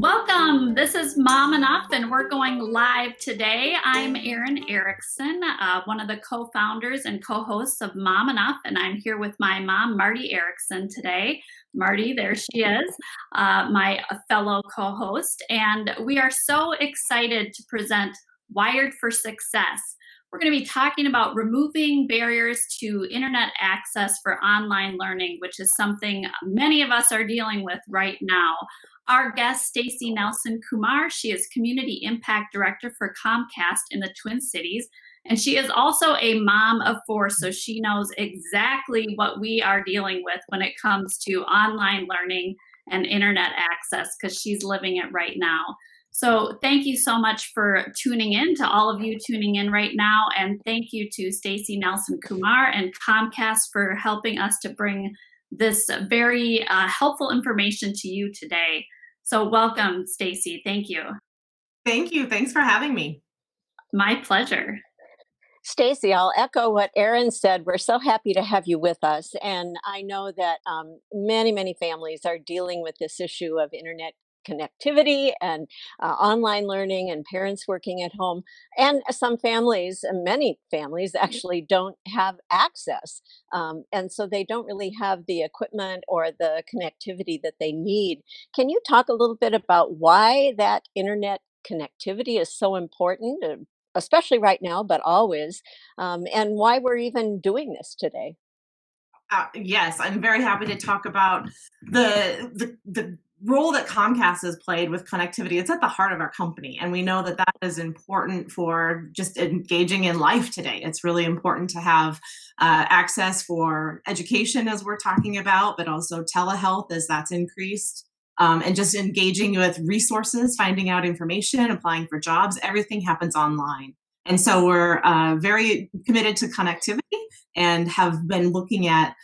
Welcome. This is Mom Enough, and we're going live today. I'm Erin Erickson, one of the co-founders and co-hosts of Mom Enough, and I'm here with my mom, Marty Erickson, today. Marty, there she is, my fellow co-host, and we are so excited to present Wired for Success. We're going to be talking about removing barriers to internet access for online learning, which is something many of us are dealing with right now. Our guest, Stacey Nelson-Kumar, she is Community Impact Director for Comcast in the Twin Cities, and she is also a mom of four, so she knows exactly what we are dealing with when it comes to online learning and internet access, because she's living it right now. So thank you so much for tuning in, to all of you tuning in right now, and thank you to Stacey Nelson-Kumar and Comcast for helping us to bring this very helpful information to you today. So welcome, Stacey. Thank you. Thank you. Thanks for having me. My pleasure. Stacey, I'll echo what Erin said. We're so happy to have you with us. And I know that many families are dealing with this issue of internet connectivity and online learning and parents working at home. And some families, many families actually don't have access. And so they don't really have the equipment or the connectivity that they need. Can you talk a little bit about why that internet connectivity is so important, especially right now, but always, and why we're even doing this today? Yes, I'm very happy to talk about the role that Comcast has played with connectivity. It's at the heart of our company, and we know that that is important for just engaging in life today. It's really important to have access for education, as we're talking about, but also telehealth as that's increased. And just engaging with resources, finding out information, applying for jobs, everything happens online. And so we're very committed to connectivity and have been looking at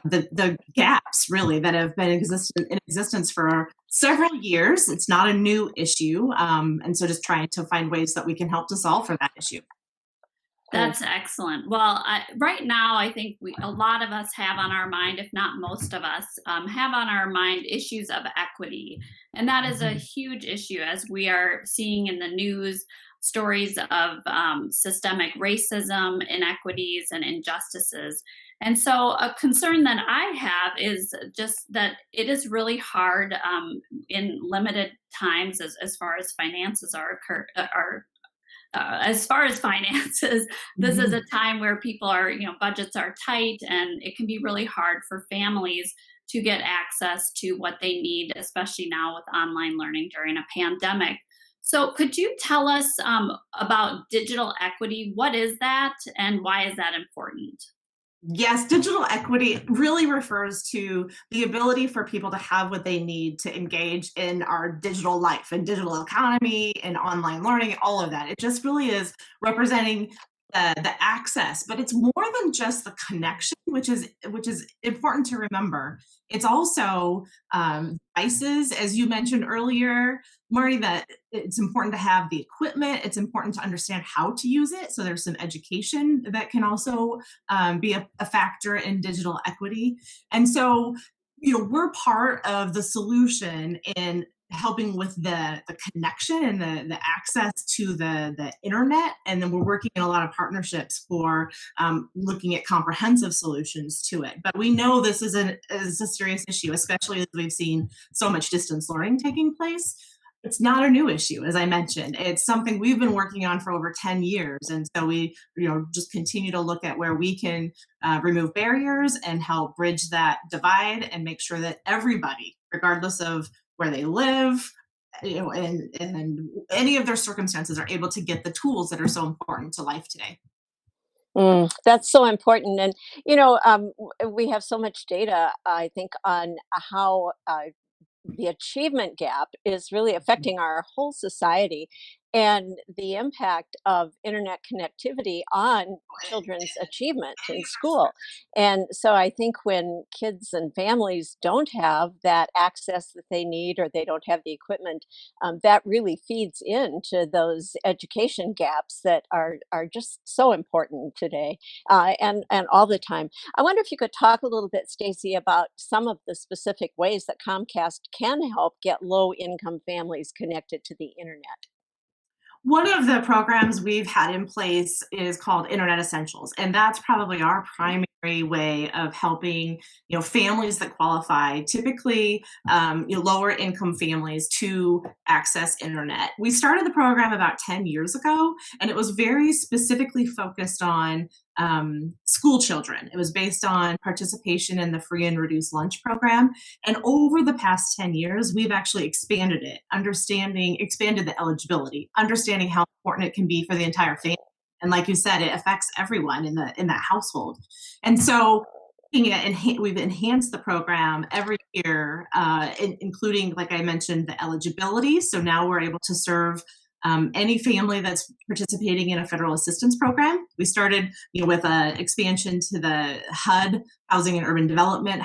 the gaps really that have been in existence for several years. It's not a new issue. And so just trying to find ways that we can help to solve for that issue. That's excellent. Well, right now, I think a lot of us have on our mind, if not most of us, have on our mind issues of equity. And that is a huge issue, as we are seeing in the news stories of systemic racism, inequities, and injustices. And so a concern that I have is just that it is really hard in limited times as far as finances are as far as finances, this is a time where people are, budgets are tight, and it can be really hard for families to get access to what they need, especially now with online learning during a pandemic. So could you tell us about digital equity? What is that, and why is that important? Yes, digital equity really refers to the ability for people to have what they need to engage in our digital life and digital economy and online learning, all of that. It just really is representing the access, but it's more than just the connection, which is important to remember. It's also devices, as you mentioned earlier, Marty, that it's important to have the equipment. It's important to understand how to use it. So there's some education that can also be a factor in digital equity. And so, we're part of the solution in helping with the connection and the access to the internet. And then we're working in a lot of partnerships for looking at comprehensive solutions to it. But we know this is a serious issue, especially as we've seen so much distance learning taking place. It's not a new issue, as I mentioned. It's something we've been working on for over 10 years. And so we, just continue to look at where we can remove barriers and help bridge that divide and make sure that everybody, regardless of where they live, and any of their circumstances, are able to get the tools that are so important to life today. That's so important. And, we have so much data, I think, on how the achievement gap is really affecting our whole society. and the impact of internet connectivity on children's achievement in school. And so I think when kids and families don't have that access that they need, or they don't have the equipment, that really feeds into those education gaps that are just so important today, and all the time. I wonder if you could talk a little bit, Stacy, about some of the specific ways that Comcast can help get low income families connected to the internet. One of the programs we've had in place is called Internet Essentials, and that's probably our primary way of helping, families that qualify, typically, lower income families, to access internet. We started the program about 10 years ago, and it was very specifically focused on school children. It was based on participation in the free and reduced lunch program. And over the past 10 years, we've actually expanded it, expanded the eligibility, understanding how important it can be for the entire family. And like you said, it affects everyone in that household. And so we've enhanced the program every year, including, like I mentioned, the eligibility. So now we're able to serve any family that's participating in a federal assistance program. We started, with an expansion to the HUD, Housing and Urban Development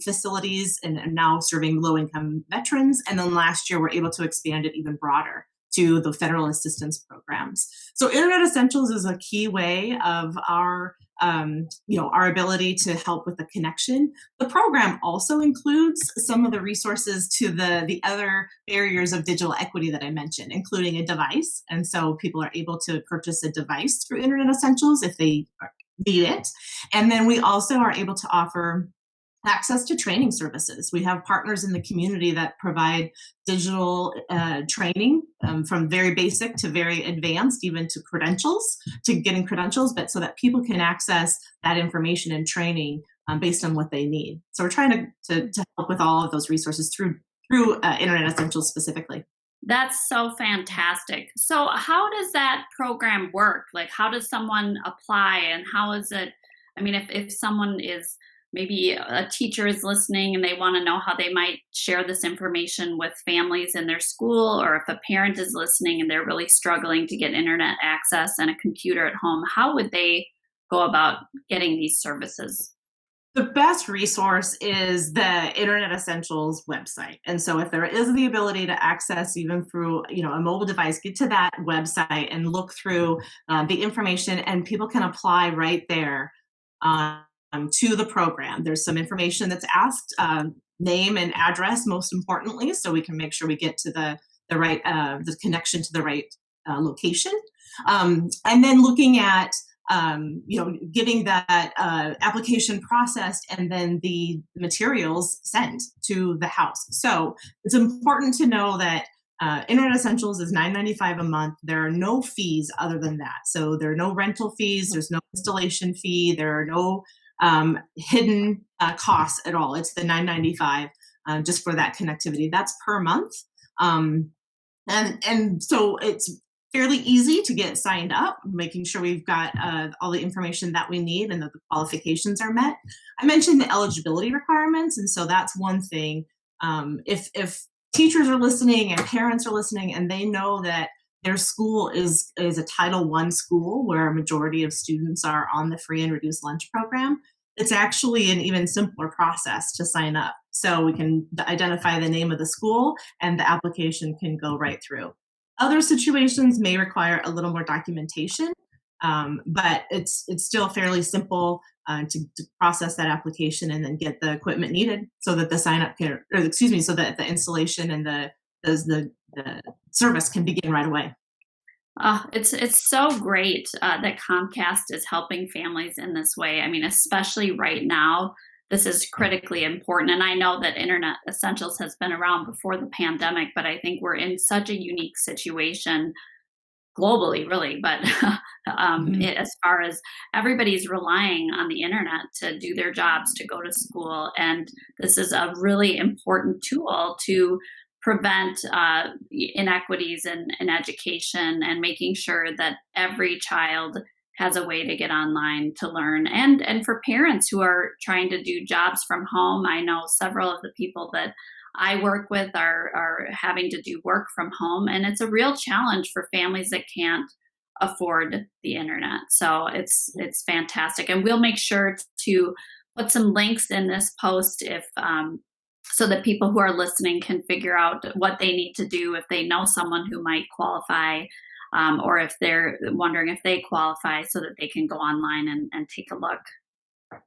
facilities, and now serving low-income veterans. And then last year, we're able to expand it even broader to the federal assistance programs. So Internet Essentials is a key way of our ability to help with the connection. The program also includes some of the resources to the other barriers of digital equity that I mentioned, including a device. And so people are able to purchase a device through Internet Essentials if they need it. And then we also are able to offer access to training services. We have partners in the community that provide digital training, from very basic to very advanced, even to getting credentials, but so that people can access that information and training based on what they need. So we're trying to help with all of those resources through Internet Essentials specifically. That's so fantastic. So how does that program work? Like, how does someone apply, and how is it? I mean, if someone is, maybe a teacher is listening and they want to know how they might share this information with families in their school, or if a parent is listening and they're really struggling to get internet access and a computer at home, how would they go about getting these services? The best resource is the Internet Essentials website. And so if there is the ability to access even through, a mobile device, get to that website and look through the information, and people can apply right there to the program. There's some information that's asked, name and address, most importantly, so we can make sure we get to the right the connection to the right location, and then looking at getting that application processed, and then the materials sent to the house. So it's important to know that Internet Essentials is $9.95 a month. There are no fees other than that. So there are no rental fees. There's no installation fee. There are no hidden costs at all. It's the $9.95 just for that connectivity. That's per month, and so it's fairly easy to get signed up, making sure we've got all the information that we need and that the qualifications are met. I mentioned the eligibility requirements, and so that's one thing. If teachers are listening and parents are listening, and they know that their school is a Title I school where a majority of students are on the free and reduced lunch program, it's actually an even simpler process to sign up. So we can identify the name of the school, and the application can go right through. Other situations may require a little more documentation, but it's still fairly simple to process that application and then get the equipment needed so that the so that the installation and the service can begin right away. It's so great that Comcast is helping families in this way. I mean, especially right now, this is critically important. And I know that Internet Essentials has been around before the pandemic, but I think we're in such a unique situation globally, really. But as far as everybody's relying on the internet to do their jobs, to go to school, and this is a really important tool to prevent inequities in education, and making sure that every child has a way to get online to learn, and for parents who are trying to do jobs from home. I know several of the people that I work with are having to do work from home, and it's a real challenge for families that can't afford the internet. So it's fantastic, and we'll make sure to put some links in this post if so that people who are listening can figure out what they need to do if they know someone who might qualify, or if they're wondering if they qualify, so that they can go online and take a look.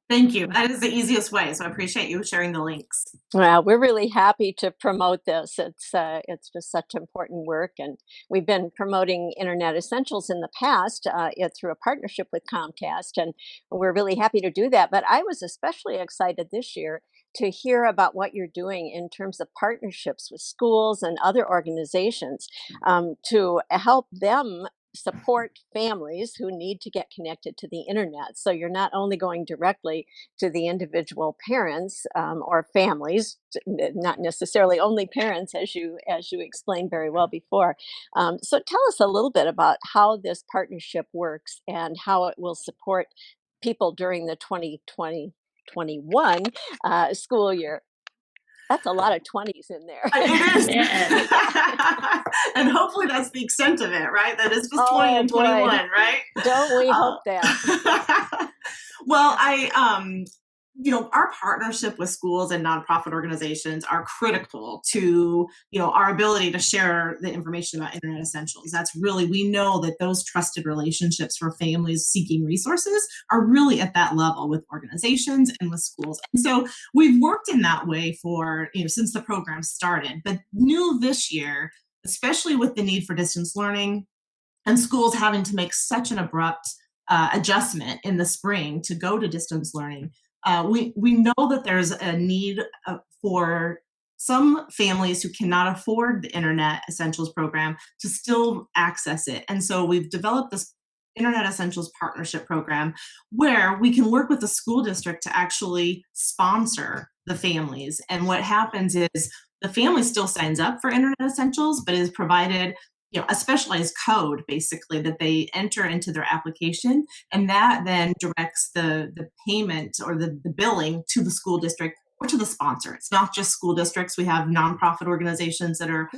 Thank you. That is the easiest way. So I appreciate you sharing the links. Well, we're really happy to promote this. It's just such important work, and we've been promoting Internet Essentials in the past through a partnership with Comcast, and we're really happy to do that. But I was especially excited this year to hear about what you're doing in terms of partnerships with schools and other organizations to help them support families who need to get connected to the internet. So you're not only going directly to the individual parents or families, not necessarily only parents, as you explained very well before. So tell us a little bit about how this partnership works and how it will support people during the 2020-21 school year. That's a lot of 20s in there. It is. Yeah. And hopefully that's the extent of it, right? That is just 20 Oh and boy, 21, right? don't we Uh, hope that? well, our partnership with schools and nonprofit organizations are critical to, our ability to share the information about Internet Essentials. That's really, we know that those trusted relationships for families seeking resources are really at that level with organizations and with schools. And so we've worked in that way for, since the program started, but new this year, especially with the need for distance learning and schools having to make such an abrupt adjustment in the spring to go to distance learning. We know that there's a need for some families who cannot afford the Internet Essentials program to still access it. And so we've developed this Internet Essentials Partnership Program where we can work with the school district to actually sponsor the families. And what happens is the family still signs up for Internet Essentials, but is provided a specialized code basically that they enter into their application, and that then directs the payment or the billing to the school district or to the sponsor. It's not just school districts. We have nonprofit organizations that are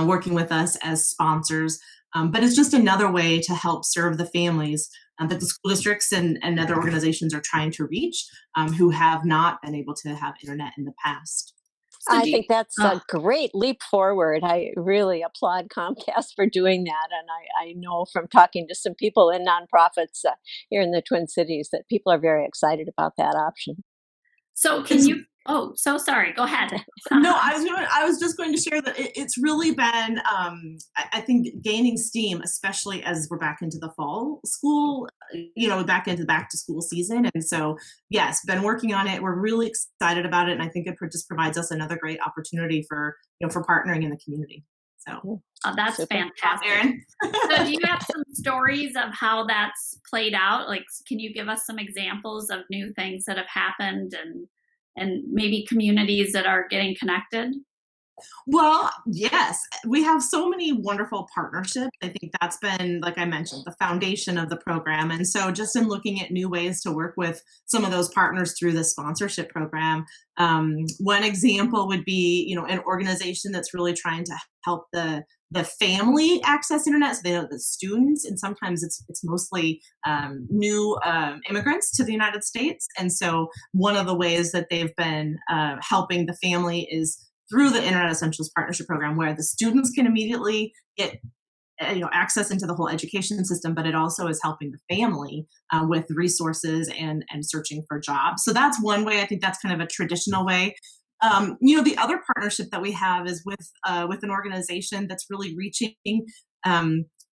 working with us as sponsors, but it's just another way to help serve the families that the school districts and other organizations are trying to reach, who have not been able to have internet in the past. So I do you, think that's a great leap forward. I really applaud Comcast for doing that. And I know from talking to some people in nonprofits here in the Twin Cities that people are very excited about that option. so can you? Oh, so sorry. Go ahead. No, I was just going to share that it's really been, I think, gaining steam, especially as we're back into the fall school, back into the back to school season. And so, yes, been working on it. We're really excited about it, and I think it just provides us another great opportunity for partnering in the community. So That's Super. fantastic. Erin. So do you have some stories of how that's played out? Like, can you give us some examples of new things that have happened and maybe communities that are getting connected? Well, yes, we have so many wonderful partnerships. I think that's been, like I mentioned, the foundation of the program. And so, just in looking at new ways to work with some of those partners through the sponsorship program, one example would be, an organization that's really trying to help the family access internet, so they know the students, and sometimes it's mostly new immigrants to the United States. And so, one of the ways that they've been helping the family is through the Internet Essentials Partnership Program, where the students can immediately get access into the whole education system, but it also is helping the family with resources and searching for jobs. So that's one way. I think that's kind of a traditional way. The other partnership that we have is with an organization that's really reaching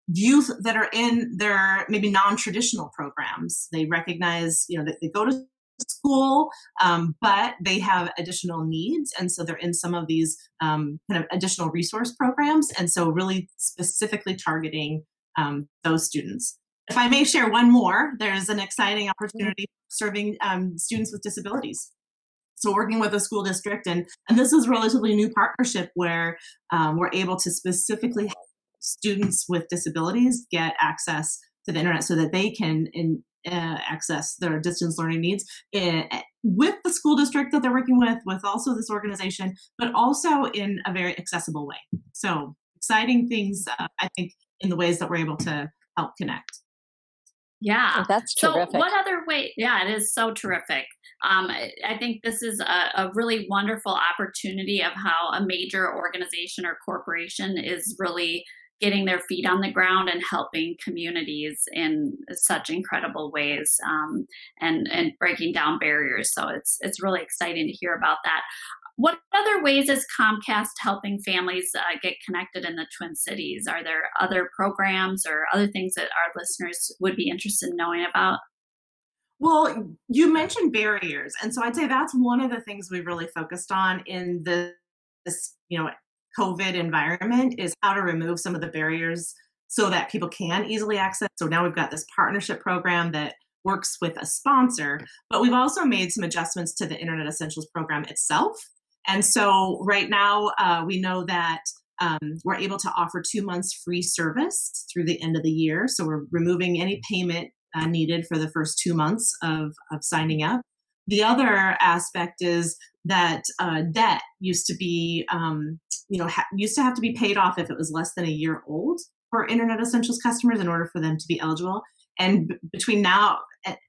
youth that are in their maybe non-traditional programs. They recognize that they go to school, but they have additional needs, and so they're in some of these kind of additional resource programs, and so really specifically targeting those students. If I may share one more, there's an exciting opportunity serving students with disabilities. So working with a school district, and this is a relatively new partnership where we're able to specifically help students with disabilities get access to the internet so that they can access their distance learning needs with the school district that they're working with also this organization, but also in a very accessible way. So exciting things, I think, in the ways that we're able to help connect. Yeah. Oh, that's So, terrific. what other way? Yeah, it is so terrific. I think this is a really wonderful opportunity of how a major organization or corporation is really getting their feet on the ground and helping communities in such incredible ways, and breaking down barriers. So it's really exciting to hear about that. What other ways is Comcast helping families get connected in the Twin Cities? Are there other programs or other things that our listeners would be interested in knowing about? Well, you mentioned barriers, and so I'd say that's one of the things we really focused on in this COVID environment is how to remove some of the barriers so that people can easily access. So now we've got this partnership program that works with a sponsor, but we've also made some adjustments to the Internet Essentials program itself. And so right now we know that we're able to offer 2 months free service through the end of the year. So we're removing any payment needed for the first 2 months of signing up. The other aspect is that debt used to be, used to have to be paid off if it was less than a year old for Internet Essentials customers in order for them to be eligible. And between now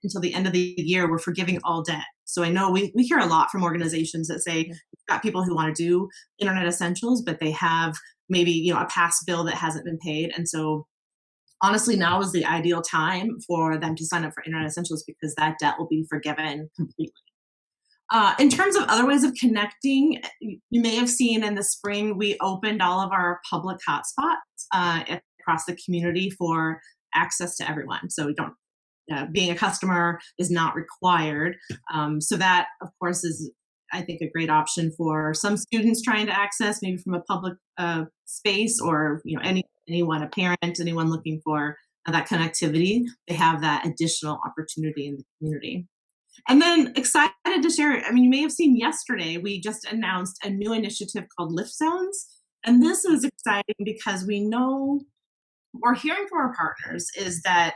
until the end of the year, we're forgiving all debt. So I know we hear a lot from organizations that say we've got people who want to do Internet Essentials, but they have maybe a past bill that hasn't been paid, and so honestly, now is the ideal time for them to sign up for Internet Essentials because that debt will be forgiven completely. In terms of other ways of connecting, you may have seen in the spring we opened all of our public hotspots across the community for access to everyone. So we don't being a customer is not required. So that, of course, is I think a great option for some students trying to access maybe from a public space, or anyone, a parent, anyone looking for that connectivity. They have that additional opportunity in the community. And then excited to share. I mean, you may have seen yesterday we just announced a new initiative called Lift Zones, and this is exciting because we know we're hearing from our partners is that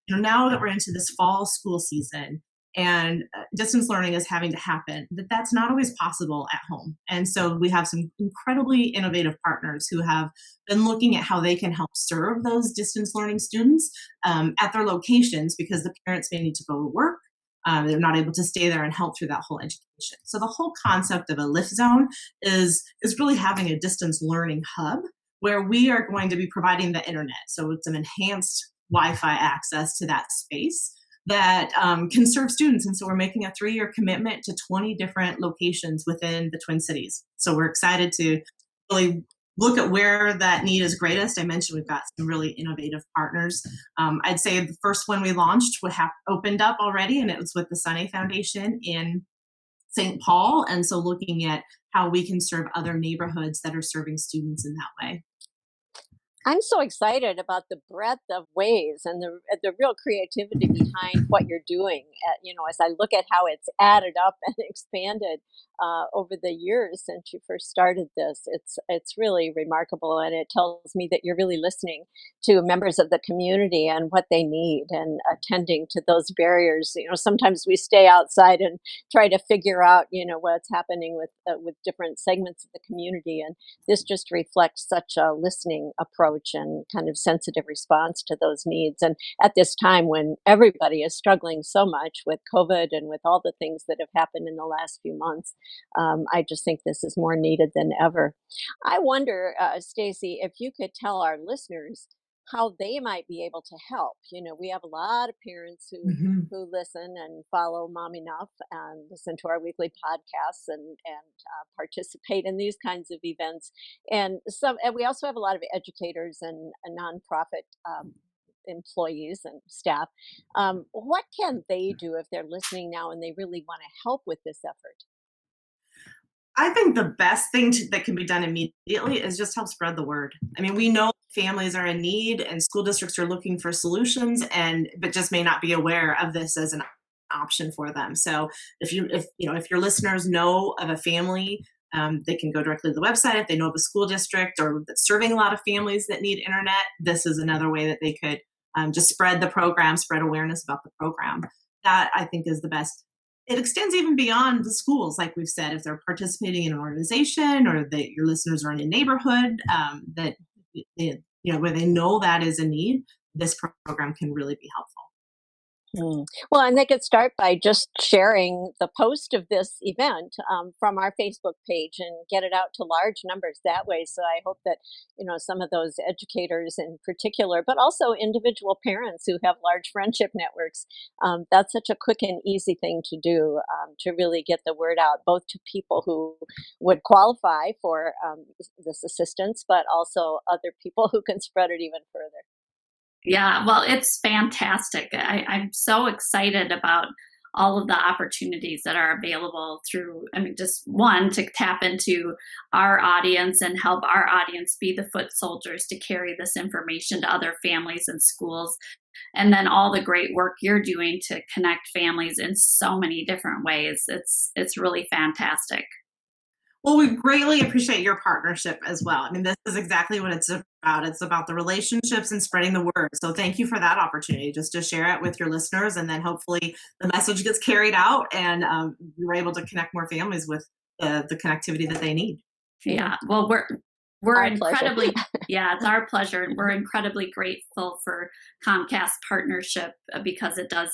now that we're into this fall school season and distance learning is having to happen, that's not always possible at home. And so we have some incredibly innovative partners who have been looking at how they can help serve those distance learning students at their locations because the parents may need to go to work. They're not able to stay there and help through that whole education. So the whole concept of a lift zone is really having a distance learning hub where we are going to be providing the internet. So it's an enhanced Wi-Fi access to that space that can serve students. And so we're making a 3-year commitment to 20 different locations within the Twin Cities. So we're excited to really look at where that need is greatest. I mentioned we've got some really innovative partners. I'd say the first one we launched opened up already, and it was with the Sunny Foundation in St. Paul. And so looking at how we can serve other neighborhoods that are serving students in that way. I'm so excited about the breadth of ways and the real creativity behind what you're doing. As I look at how it's added up and expanded over the years since you first started this, it's really remarkable, and it tells me that you're really listening to members of the community and what they need and attending to those barriers. Sometimes we stay outside and try to figure out what's happening with different segments of the community, and this just reflects such a listening approach and kind of sensitive response to those needs. And at this time when everybody is struggling so much with COVID and with all the things that have happened in the last few months, I just think this is more needed than ever. I wonder, Stacey, if you could tell our listeners how they might be able to help. We have a lot of parents Mhm. who listen and follow Mom Enough and listen to our weekly podcasts and participate in these kinds of events. And we also have a lot of educators and nonprofit employees and staff. What can they do if they're listening now and they really want to help with this effort? I think the best thing that can be done immediately is just help spread the word. I mean, we know families are in need and school districts are looking for solutions, but just may not be aware of this as an option for them. So if your listeners know of a family, they can go directly to the website. If they know of a school district or that's serving a lot of families that need internet, this is another way that they could just spread the program, spread awareness about the program. That I think is the best. it extends even beyond the schools, like we've said, if they're participating in an organization or that your listeners are in a neighborhood that where they know that is a need, this program can really be helpful. Well, and they could start by just sharing the post of this event from our Facebook page and get it out to large numbers that way. So I hope that, some of those educators in particular, but also individual parents who have large friendship networks, that's such a quick and easy thing to do to really get the word out, both to people who would qualify for this assistance, but also other people who can spread it even further. Yeah, well, it's fantastic. I'm so excited about all of the opportunities that are available through, just one, to tap into our audience and help our audience be the foot soldiers to carry this information to other families and schools. And then all the great work you're doing to connect families in so many different ways. It's really fantastic. Well, we greatly appreciate your partnership as well. This is exactly what it's about. It's about the relationships and spreading the word. So thank you for that opportunity just to share it with your listeners. And then hopefully the message gets carried out and you're able to connect more families with the connectivity that they need. Yeah, well, we're Our incredibly pleasure. yeah, it's our pleasure, and we're incredibly grateful for Comcast partnership because it does,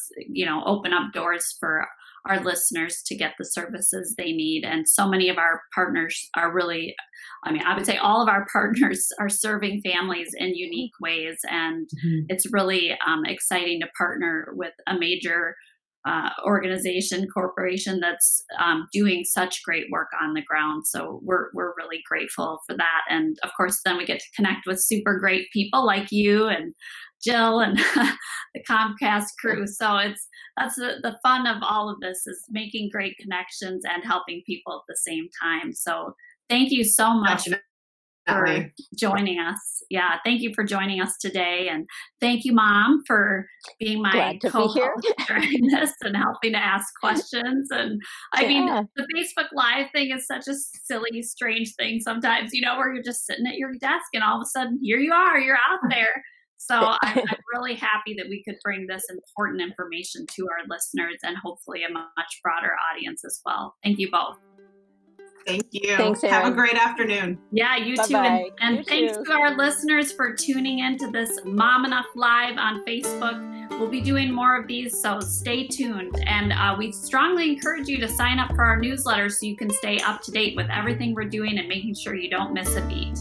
open up doors for our listeners to get the services they need. And so many of our partners are really, I would say all of our partners are serving families in unique ways, and it's really exciting to partner with a major organization, corporation that's doing such great work on the ground. So we're really grateful for that. And of course, then we get to connect with super great people like you and Jill and the Comcast crew. So that's the fun of all of this, is making great connections and helping people at the same time. So thank you so much for joining us. Yeah, thank you for joining us today. And thank you, Mom, for being my co-host during this and helping to ask questions. And the Facebook Live thing is such a silly, strange thing sometimes, where you're just sitting at your desk and all of a sudden, here you are, you're out there. So I'm really happy that we could bring this important information to our listeners and hopefully a much broader audience as well. Thank you both. Thank you. Thanks, Have a great afternoon. Yeah, you Bye-bye. too. And You thanks too. to our listeners for tuning into this Mom Enough Live on Facebook. We'll be doing more of these, so stay tuned. And we strongly encourage you to sign up for our newsletter so you can stay up to date with everything we're doing and making sure you don't miss a beat.